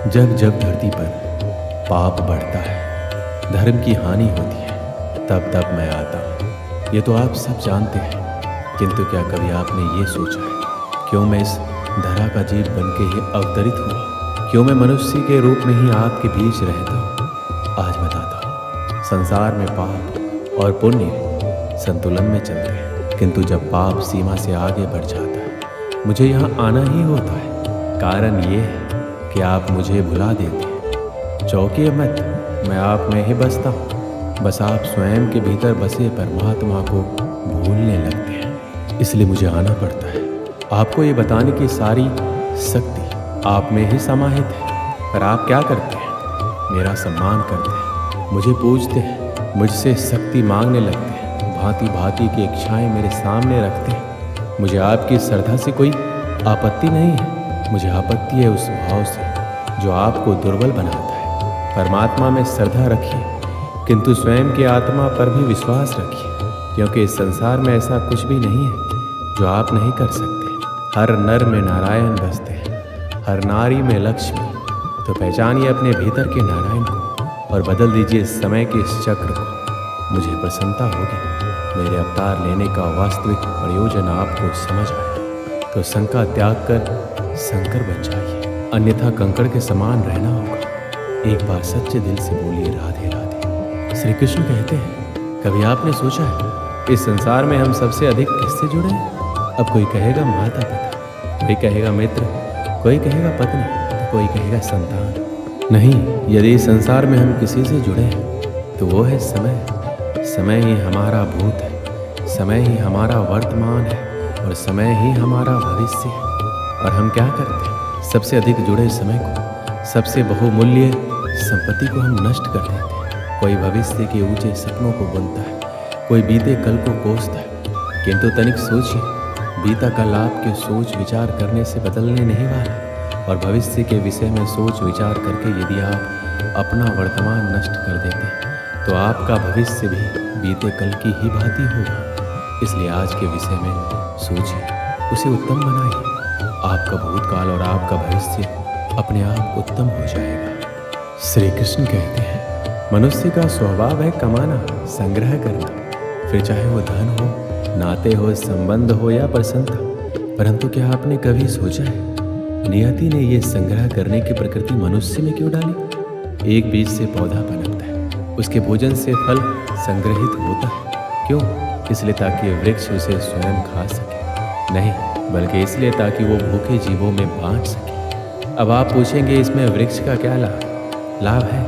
जब जब धरती पर पाप बढ़ता है, धर्म की हानि होती है, तब तब मैं आता हूँ। ये तो आप सब जानते हैं, किंतु क्या कभी आपने ये सोचा है क्यों मैं इस धरा का जीव बन के ही अवतरित हुआ? क्यों मैं मनुष्य के रूप में ही आपके बीच रहता हूँ? आज बताता हूँ। संसार में पाप और पुण्य संतुलन में चलते हैं, किंतु जब पाप सीमा से आगे बढ़ जाता है, मुझे यहाँ आना ही होता है। कारण ये है कि आप मुझे भुला देते हैं। चौंकिए मत, मैं आप में ही बसता हूँ। बस आप स्वयं के भीतर बसे परमात्मा को भूलने लगते हैं, इसलिए मुझे आना पड़ता है। आपको ये बताने की सारी शक्ति आप में ही समाहित है, पर आप क्या करते हैं? मेरा सम्मान करते हैं, मुझे पूजते हैं, मुझसे शक्ति मांगने लगते हैं, भांति भांति की इच्छाएं मेरे सामने रखते हैं। मुझे आपकी श्रद्धा से कोई आपत्ति नहीं है, मुझे आपत्ति है उस भाव से जो आपको दुर्बल बनाता है। परमात्मा में श्रद्धा रखिए, किंतु स्वयं की आत्मा पर भी विश्वास रखिए, क्योंकि इस संसार में ऐसा कुछ भी नहीं है जो आप नहीं कर सकते। हर नर में नारायण बसते हैं, हर नारी में लक्ष्मी। तो पहचानिए अपने भीतर के नारायण को और बदल दीजिए समय के इस चक्र को। मुझे प्रसन्नता होगी मेरे अवतार लेने का वास्तविक प्रयोजन आपको समझ आए तो शंका त्याग कर शंकर बन जाइए, अन्यथा कंकड़ के समान रहना होगा। एक बार सच्चे दिल से बोलिए राधे राधे। श्री कृष्ण कहते हैं, कभी आपने सोचा है इस संसार में हम सबसे अधिक किससे जुड़े हैं? अब कोई कहेगा माता पिता, कोई कहेगा मित्र, कोई कहेगा पत्नी, तो कोई कहेगा संतान। नहीं, यदि इस संसार में हम किसी से जुड़े हैं तो वो है समय। समय ही हमारा भूत है, समय ही हमारा वर्तमान है और समय ही हमारा भविष्य है। और हम क्या करते हैं? सबसे अधिक जुड़े समय को, सबसे बहुमूल्य संपत्ति को हम नष्ट कर देते हैं। कोई भविष्य के ऊंचे सपनों को बुनता है, कोई बीते कल को कोसता है, किंतु तनिक सोचिए, बीता कल आपके सोच विचार करने से बदलने नहीं वाला। और भविष्य के विषय में सोच विचार करके यदि आप अपना वर्तमान नष्ट कर देते हैं तो आपका भविष्य भी बीते कल की ही भांति होगा। इसलिए आज के विषय में सोचिए, उसे उत्तम बनाइए। आपका भूतकाल और आपका भविष्य अपने आप उत्तम हो जाएगा। श्री कृष्ण कहते हैं, मनुष्य का स्वभाव है कमाना, संग्रह करना, फिर चाहे वो धन हो, नाते हो, संबंध हो या प्रसन्नता। परंतु क्या आपने कभी सोचा है नियति ने ये संग्रह करने की प्रकृति मनुष्य में क्यों डाली? एक बीज से पौधा पनपता है, उसके भोजन से फल संग्रहित होता है। क्यों? इसलिए ताकि वृक्ष उसे स्वयं खा सके? नहीं, बल्कि इसलिए ताकि वो भूखे जीवों में बांट सके। अब आप पूछेंगे इसमें वृक्ष का क्या लाभ? लाभ है,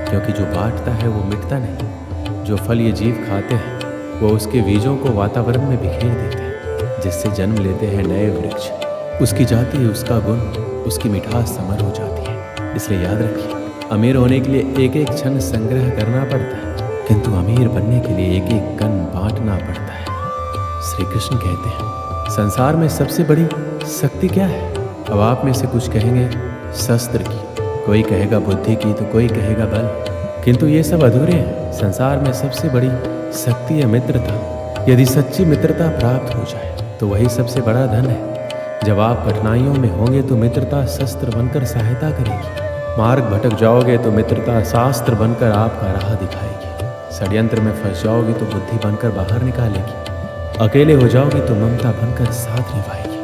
क्योंकि जो बांटता है वो मिटता नहीं। जो फल ये जीव खाते हैं वो उसके बीजों को वातावरण में बिखेर देते हैं, जिससे जन्म लेते हैं नए वृक्ष। उसकी जाति, उसका गुण, उसकी मिठास समर हो जाती है। इसलिए याद रखिए, अमीर होने के लिए एक एक क्षण संग्रह करना पड़ता है, किंतु अमीर बनने के लिए एक एक कण बांटना पड़ता है। श्री कृष्ण कहते हैं, संसार में सबसे बड़ी शक्ति क्या है? अब आप में से कुछ कहेंगे शस्त्र की, कोई कहेगा बुद्धि की, तो कोई कहेगा बल, किंतु ये सब अधूरे हैं। संसार में सबसे बड़ी शक्ति है मित्रता। यदि सच्ची मित्रता प्राप्त हो जाए तो वही सबसे बड़ा धन है। जब आप कठिनाइयों में होंगे तो मित्रता शस्त्र बनकर सहायता करेगी। मार्ग भटक जाओगे तो मित्रता शास्त्र बनकर आपका राह दिखाएगी। षड्यंत्र में फंस जाओगे तो बुद्धि बनकर बाहर निकालेगी। अकेले हो जाओगे तो ममता बनकर साथ निभाएगी।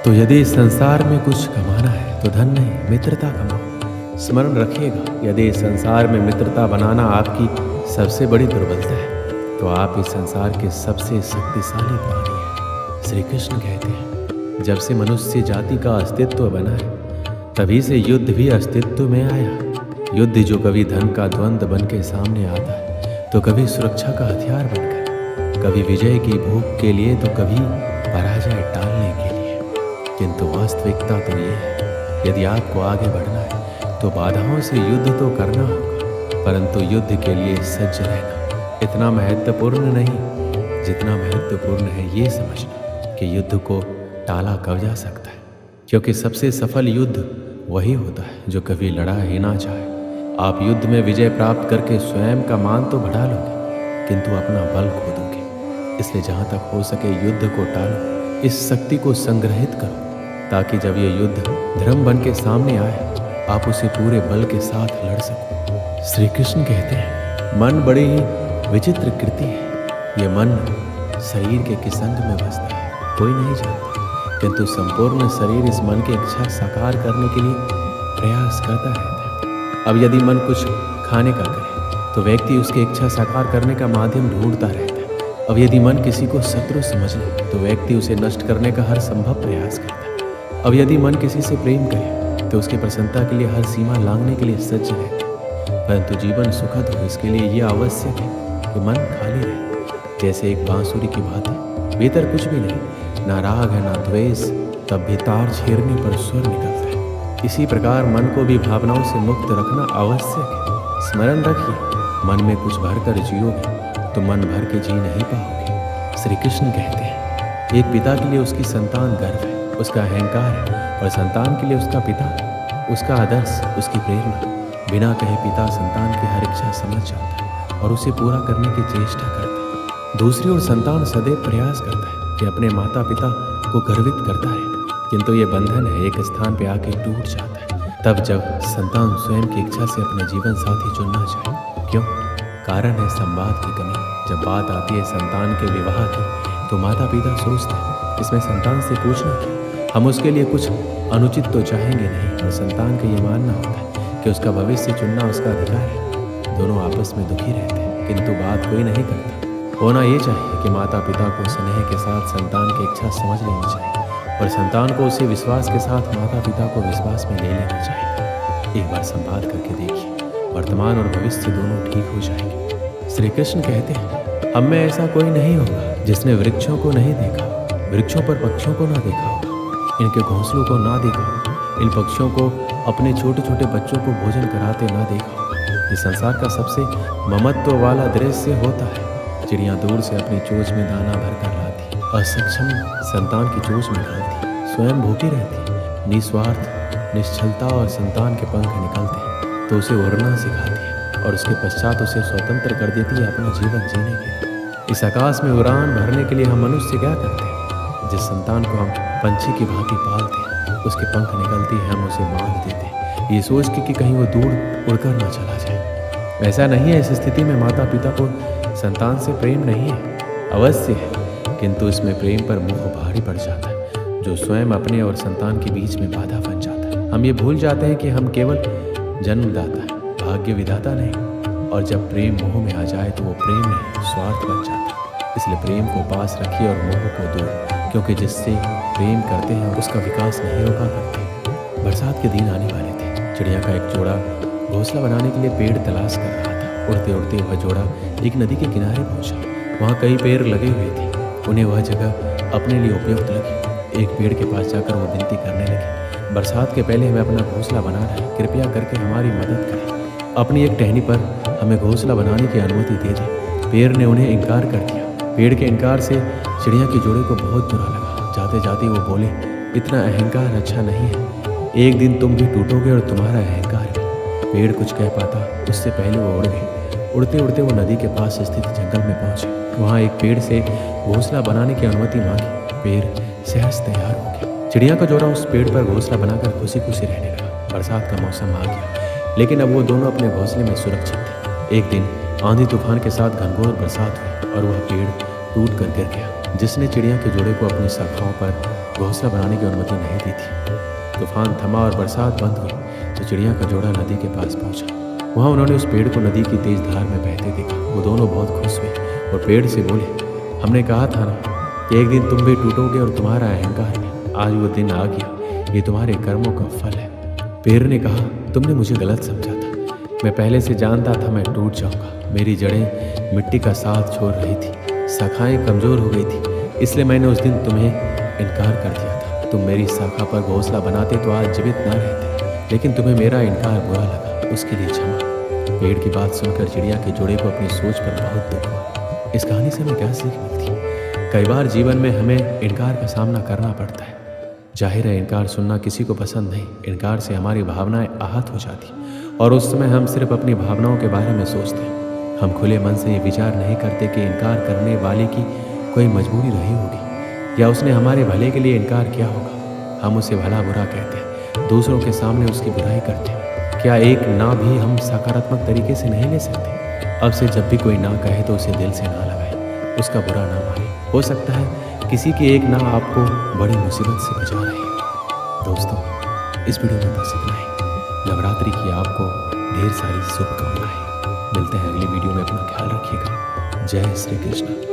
तो यदि इस संसार में कुछ कमाना है तो धन नहीं, मित्रता कमाओ। स्मरण रखिएगा, यदि इस संसार में मित्रता बनाना आपकी सबसे बड़ी दुर्बलता है तो आप इस संसार के सबसे शक्तिशाली प्राणी हैं। श्री कृष्ण कहते हैं, जब से मनुष्य जाति का अस्तित्व बना है तभी से युद्ध भी अस्तित्व में आया। युद्ध जो कभी धन का द्वंद्व बन के सामने आता है तो कभी सुरक्षा का हथियार बनकर, कभी विजय की भूख के लिए तो कभी पराजय टालने के लिए। किंतु वास्तविकता तो ये है, यदि आपको आगे बढ़ना है तो बाधाओं से युद्ध तो करना होगा, परंतु युद्ध के लिए सज्ज रहना इतना महत्वपूर्ण नहीं जितना महत्वपूर्ण है ये समझना कि युद्ध को टाला कब जा सकता है। क्योंकि सबसे सफल युद्ध वही होता है जो कभी लड़ा ही ना चाहे। आप युद्ध में विजय प्राप्त करके स्वयं का मान तो बढ़ा लोगे, किंतु अपना बल खो दोगे। इसलिए जहाँ तक हो सके युद्ध को टालो, इस शक्ति को संग्रहित करो, ताकि जब ये युद्ध धर्म बन के सामने आए आप उसे पूरे बल के साथ लड़ सको। श्री कृष्ण कहते हैं, मन बड़ी ही विचित्र कृति है। ये मन शरीर के किस अंग में बसता है कोई नहीं जानता, किंतु संपूर्ण शरीर इस मन की इच्छा साकार करने के लिए प्रयास करता रहता है। अब यदि मन कुछ खाने का करे तो व्यक्ति उसकी इच्छा साकार करने का माध्यम ढूंढता रहता है। अब यदि मन किसी को शत्रु समझ ले तो व्यक्ति उसे नष्ट करने का हर संभव प्रयास करता है। अब यदि मन किसी से प्रेम करे तो उसकी प्रसन्नता के लिए हर सीमा लांघने के लिए सज्ज रहता है। परंतु जीवन सुखद हो इसके लिए यह आवश्यक है कि मन खाली रहे। जैसे एक बांसुरी की भांति भीतर कुछ भी नहीं, ना राग है ना द्वेष, तब भी तार छेड़ने पर स्वर निकलता है। इसी प्रकार मन को भी भावनाओं से मुक्त रखना आवश्यक है। स्मरण रखिए, मन में कुछ भरकर जियोगे तो मन भर के जी नहीं पाओगे। श्री कृष्ण कहते हैं, एक पिता के लिए उसकी संतान गर्व है, उसका अहंकार है, और संतान के लिए उसका पिता, उसका आदर्श, उसकी प्रेरणा। बिना कहे पिता संतान की हर इच्छा समझ जाता है और उसे पूरा करने की चेष्टा करता है। दूसरी ओर संतान सदैव प्रयास करता है कि अपने माता पिता को गर्वित करता रहे, किंतु ये बंधन है एक स्थान पे आके टूट जाता है। तब जब संतान स्वयं की इच्छा से अपने जीवन साथी चुनना चाहे। क्यों? कारण है संवाद की कमी। जब बात आती है संतान के विवाह की तो माता पिता सोचते हैं इसमें संतान से पूछना क्या, हम उसके लिए कुछ अनुचित तो चाहेंगे नहीं। और संतान का ये मानना होता है कि उसका भविष्य चुनना उसका अधिकार है। दोनों आपस में दुखी रहते हैं, किंतु बात कोई नहीं करता। होना ये चाहिए कि माता पिता को स्नेह के साथ संतान की इच्छा समझ लेनी चाहिए और संतान को उसी विश्वास के साथ माता पिता को विश्वास में ले लेना चाहिए। एक बार संवाद करके देखिए, वर्तमान और भविष्य दोनों ठीक हो जाएंगे। श्री कृष्ण कहते हैं, हम में ऐसा कोई नहीं होगा जिसने वृक्षों को नहीं देखा, वृक्षों पर पक्षियों को ना देखा होगा, इनके घोंसलों को ना देखा होगा, इन पक्षियों को अपने छोटे छोटे बच्चों को भोजन कराते ना देखा होगा। ये संसार का सबसे ममत्व वाला दृश्य होता है। चिड़ियाँ दूर से अपनी चोंच में दाना भर कर लाती, असक्षम संतान की चोंच में डालती, स्वयं भूखी रहती, निस्वार्थ निश्चलता और संतान के पंख निकलते हैं तो उसे उड़ना सिखाती है और उसके पश्चात उसे स्वतंत्र कर देती है अपना जीवन जीने के लिए। इस आकाश में उड़ान भरने के लिए हम मनुष्य क्या करते हैं? जिस संतान को हम पंछी की भांति पालते हैं, उसके पंख निकलती है, हम उसे बांध देते हैं ये सोच के कि कहीं वो दूर उड़कर ना चला जाए। ऐसा नहीं है। इस स्थिति में माता पिता को संतान से प्रेम नहीं है, अवश्य है, किंतु इसमें प्रेम पर मोह भारी पड़ जाता है जो स्वयं अपने और संतान के बीच में बाधा बन जाता है। हम ये भूल जाते हैं कि हम केवल जन्मदाता है, भाग्य विधाता नहीं। और जब प्रेम मोह में आ जाए तो वो प्रेम नहीं स्वार्थ बन जाता है। इसलिए प्रेम को पास रखिए और मोह को दूर, क्योंकि जिससे प्रेम करते हैं उसका विकास नहीं रोका करते। बरसात के दिन आने वाले थे। चिड़िया का एक जोड़ा घोंसला बनाने के लिए पेड़ तलाश कर रहा था। उड़ते उड़ते वह जोड़ा एक नदी के किनारे पहुंचा। वहाँ कई पेड़ लगे हुए थे, उन्हें वह जगह अपने लिए उपयुक्त लगी। एक पेड़ के पास जाकर वो विनती करने लगे, बरसात के पहले हमें अपना घोंसला बना रहा है, कृपया करके हमारी मदद करें। अपनी एक टहनी पर हमें घोंसला बनाने की अनुमति दे दें। पेड़ ने उन्हें इनकार कर दिया। पेड़ के इनकार से चिड़िया के जोड़े को बहुत बुरा लगा। जाते जाते वो बोले, इतना अहंकार अच्छा नहीं है, एक दिन तुम भी टूटोगे और तुम्हारा अहंकार भी। पेड़ कुछ कह पाता उससे पहले वो उड़ गए। उड़ते उड़ते वो नदी के पास स्थित जंगल में पहुंचे। वहाँ एक पेड़ से घोंसला बनाने की अनुमति मांगी। पेड़ सहज तैयार हो गया। चिड़िया का जोड़ा उस पेड़ पर घोंसला बनाकर खुशी खुशी रहने लगा। बरसात का मौसम आ गया, लेकिन अब वो दोनों अपने घोंसले में सुरक्षित थे। एक दिन आंधी तूफान के साथ घनघोर बरसात हुई और वह पेड़ टूट कर गिर गया, जिसने चिड़िया के जोड़े को अपनी शाखाओं पर घोंसला बनाने की अनुमति नहीं दी थी। तूफान थमा और बरसात बंद हुई तो चिड़िया का जोड़ा नदी के पास पहुंचा। वहाँ उन्होंने उस पेड़ को नदी की तेज धार में बहते देखा। वो दोनों बहुत खुश हुए और पेड़ से बोले, हमने कहा था ना कि एक दिन तुम भी टूटोगे और तुम्हारा अहंकार भी। आज वो दिन आ गया, ये तुम्हारे कर्मों का फल है। पेड़ ने कहा, तुमने मुझे गलत समझा था, मैं पहले से जानता था मैं टूट जाऊंगा। मेरी जड़ें मिट्टी का साथ छोड़ रही थी, शाखाएं कमज़ोर हो गई थी, इसलिए मैंने उस दिन तुम्हें इनकार कर दिया था। तुम मेरी शाखा पर घोंसला बनाते तो आज जीवित ना रहते, लेकिन तुम्हें मेरा इनकार बुरा लगा, उसके लिए क्षमा। पेड़ की बात सुनकर चिड़िया के जोड़े को अपनी सोच पर बहुत दुख हुआ। इस कहानी से हमें क्या सीख मिलती है? कई बार जीवन में हमें इनकार का सामना करना पड़ता है। जाहिर है इनकार सुनना किसी को पसंद नहीं। इनकार से हमारी भावनाएं आहत हो जाती और उस समय हम सिर्फ अपनी भावनाओं के बारे में सोचते हैं। हम खुले मन से ये विचार नहीं करते कि इनकार करने वाले की कोई मजबूरी रही होगी या उसने हमारे भले के लिए इनकार किया होगा। हम उसे भला बुरा कहते हैं दूसरों के सामने उसकी बुराई करते हैं। क्या एक ना भी हम सकारात्मक तरीके से नहीं ले सकते? अब से जब भी कोई ना कहे तो उसे दिल से ना लगाए, उसका बुरा ना माने। हो सकता है किसी की एक ना आपको बड़ी मुसीबत से बचा रही है। दोस्तों, इस वीडियो में बस इतना ही। नवरात्रि की आपको ढेर सारी शुभकामनाएं। मिलते हैं अगली वीडियो में। अपना ख्याल रखिएगा। जय श्री कृष्ण।